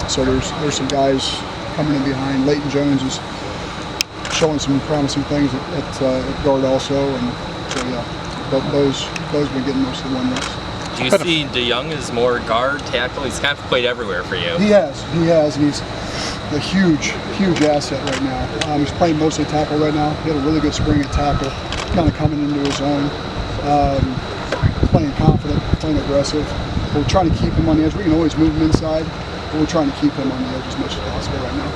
So there's some guys coming in behind. Leighton Jones is showing some promising things at guard also, and so yeah, but those been getting most of the 1 reps. Do you see DeYoung as more guard, tackle? He's kind of played everywhere for you. He has, and he's a huge asset right now. He's playing mostly tackle right now. He had a really good spring at tackle, kind of coming into his own, playing confident, playing aggressive. We're trying to keep him on the edge. We can always move him inside, but we're trying to keep him on the edge as much as possible right now.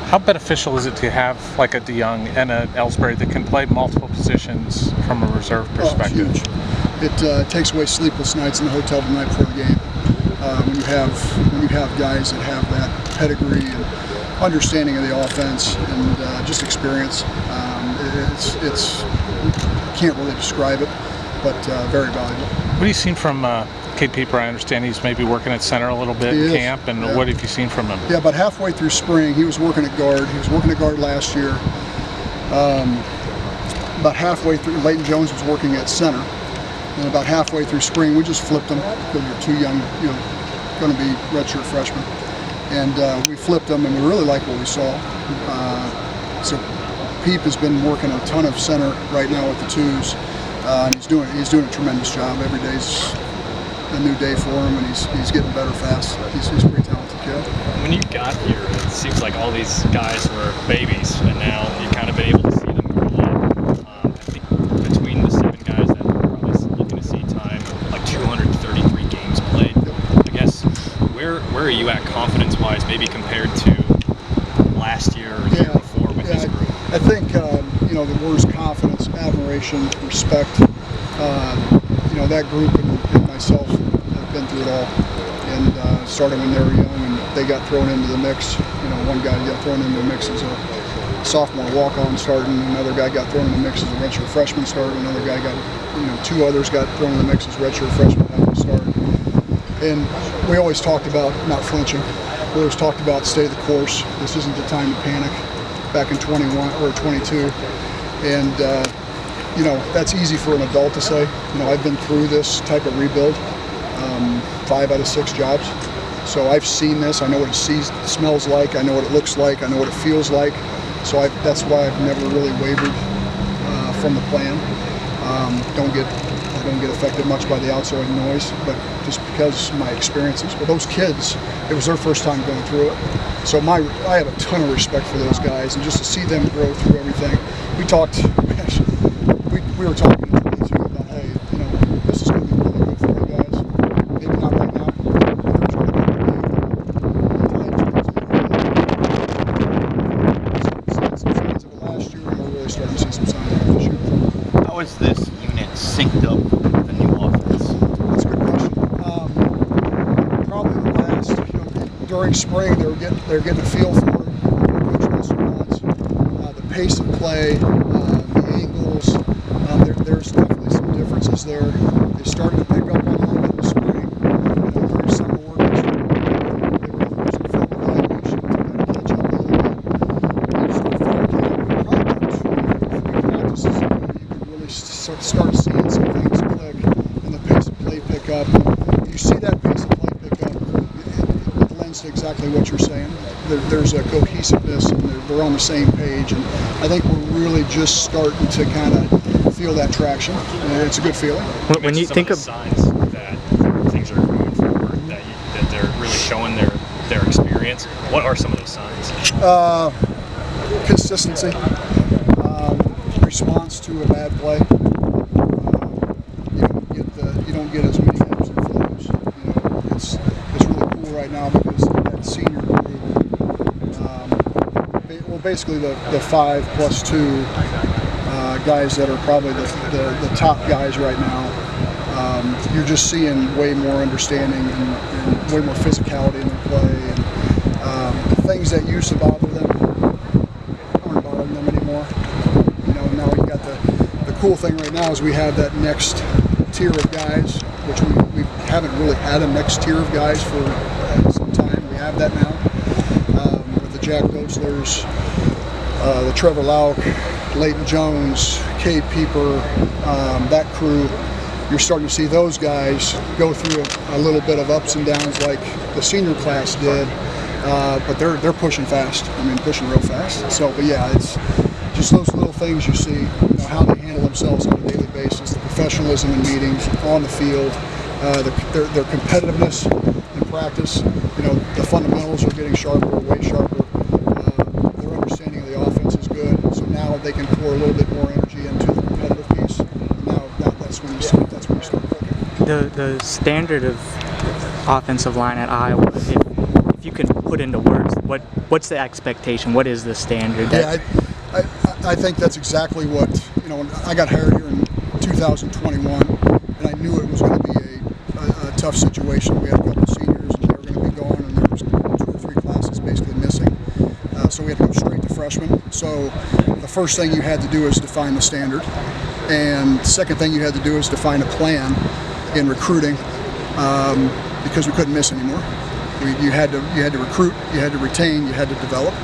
How beneficial is it to have like a DeYoung and an Ellsbury that can play multiple positions from a reserve perspective? It's huge. It takes away sleepless nights in the hotel the night before the game. When you have guys that have that pedigree and understanding of the offense and just experience, it's can't really describe it, but very valuable. What have you seen from Cade Pieper? I understand he's maybe working at center a little bit in camp, and what have you seen from him? Yeah, about halfway through spring, he was working at guard. He was working at guard last year. About halfway through, Leighton Jones was working at center. And about halfway through spring, we just flipped them because you're too young, going to be redshirt freshmen. And we flipped them, and we really like what we saw. So Peep has been working a ton of center right now with the twos, and he's doing a tremendous job. Every day's a new day for him, and he's getting better fast. He's a pretty talented kid. When you got here, it seems like all these guys were babies, and now you've kind of been able to see them grow up. I think between the 7 guys that we're probably looking to see time, like 233 games played. I guess where are you at confidence-wise, maybe compared to last year or the year before with this group? I think the words confidence, admiration, respect. That group and myself have been through it all, and started when they were young, and they got thrown into the mix. One guy got thrown into the mix as a sophomore walk-on starting, another guy got thrown in the mix as a redshirt freshman starting, another guy got, 2 others got thrown in the mix as redshirt freshmen having to start. And we always talked about not flinching. We always talked about stay the course. This isn't the time to panic. Back in 21 or 22, and that's easy for an adult to say. I've been through this type of rebuild, 5 out of 6 jobs, so I've seen this. I know what it smells like. I know what it looks like. I know what it feels like. So that's why I've never really wavered from the plan. I don't get affected much by the outside noise, but just because of my experiences. Well, those kids, it was their first time going through it. So I have a ton of respect for those guys, and just to see them grow through everything. We were talking to them too about, hey, this is going to be really good for you guys. Maybe not right now. Some signs of it last year, and we're really starting to see some signs of it this year. How is this unit synced up with the new offense? That's a good question. Probably the last, during spring, they're getting a feel for it. Coach Russell wants the pace of play, the angles. There's definitely some differences there. They started to pick up on a little bit in the spring. During summer work, they were using film evaluation to kind of catch up a little bit. And just fall camp, probably about 2 or 3 practices ago, you can really start seeing some things click and the pace of play pick up. You see that pace of play pick up, it lends to exactly what you're saying. There's a cohesiveness, and they're on the same page, and I think we're really just starting to kind of feel that traction, and it's a good feeling. When you think of signs that things are moving forward, that they're really showing their experience, what are some of those signs? Consistency, response to a bad play. You don't get as many ebbs and flows. It's really cool right now because that senior group, basically the 5 plus 2 guys that are probably the top guys right now. You're just seeing way more understanding and way more physicality in their play, and things that used to bother them aren't bothering them anymore. Now you got the cool thing right now is we have that next tier of guys, which we haven't really had a next tier of guys for some time. We have that now with the Jack Doslers, the Trevor Lauk, Leighton Jones, Cade Pieper, that crew. You're starting to see those guys go through a little bit of ups and downs like the senior class did, but they're pushing fast. I mean, pushing real fast. So, but yeah, it's just those little things you see, how they handle themselves on a daily basis, the professionalism in meetings, on the field, their competitiveness in practice. The fundamentals are getting sharper, way sharper. Their understanding of the offense is good. So now they can pour a little bit more energy into the competitive piece. And now that's when you start clicking. The standard of offensive line at Iowa, if you can put into words, what's the expectation? What is the standard? Yeah, I think that's exactly what, when I got hired here in 2021, and I knew it was going to be a tough situation. We had a couple of seniors, and they were going to be gone, and there was 2 or 3 classes basically missing. So we had to go straight to freshmen. So the first thing you had to do is define the standard, and the second thing you had to do is define a plan in recruiting, because we couldn't miss anymore. You had to recruit, you had to retain, you had to develop.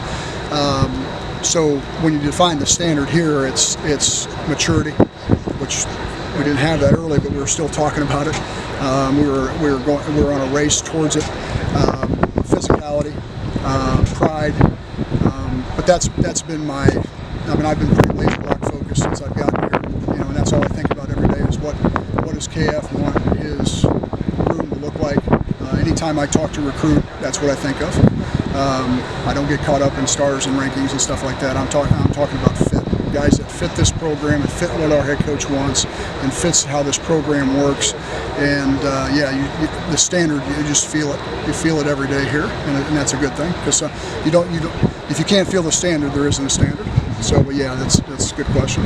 So when you define the standard here, it's maturity, which we didn't have that early, but we were still talking about it. We were on a race towards it. Physicality, pride, but that's been I've been pretty laser lock focused since I've gotten here. And that's all I think about every day is what does KF want his room to look like. Anytime I talk to recruit, that's what I think of. I don't get caught up in stars and rankings and stuff like that. I'm talking about fit. Guys that fit this program and fit what our head coach wants and fits how this program works. And the standard, you just feel it. You feel it every day here, and that's a good thing, because if you can't feel the standard, there isn't a standard. So, but yeah, that's a good question.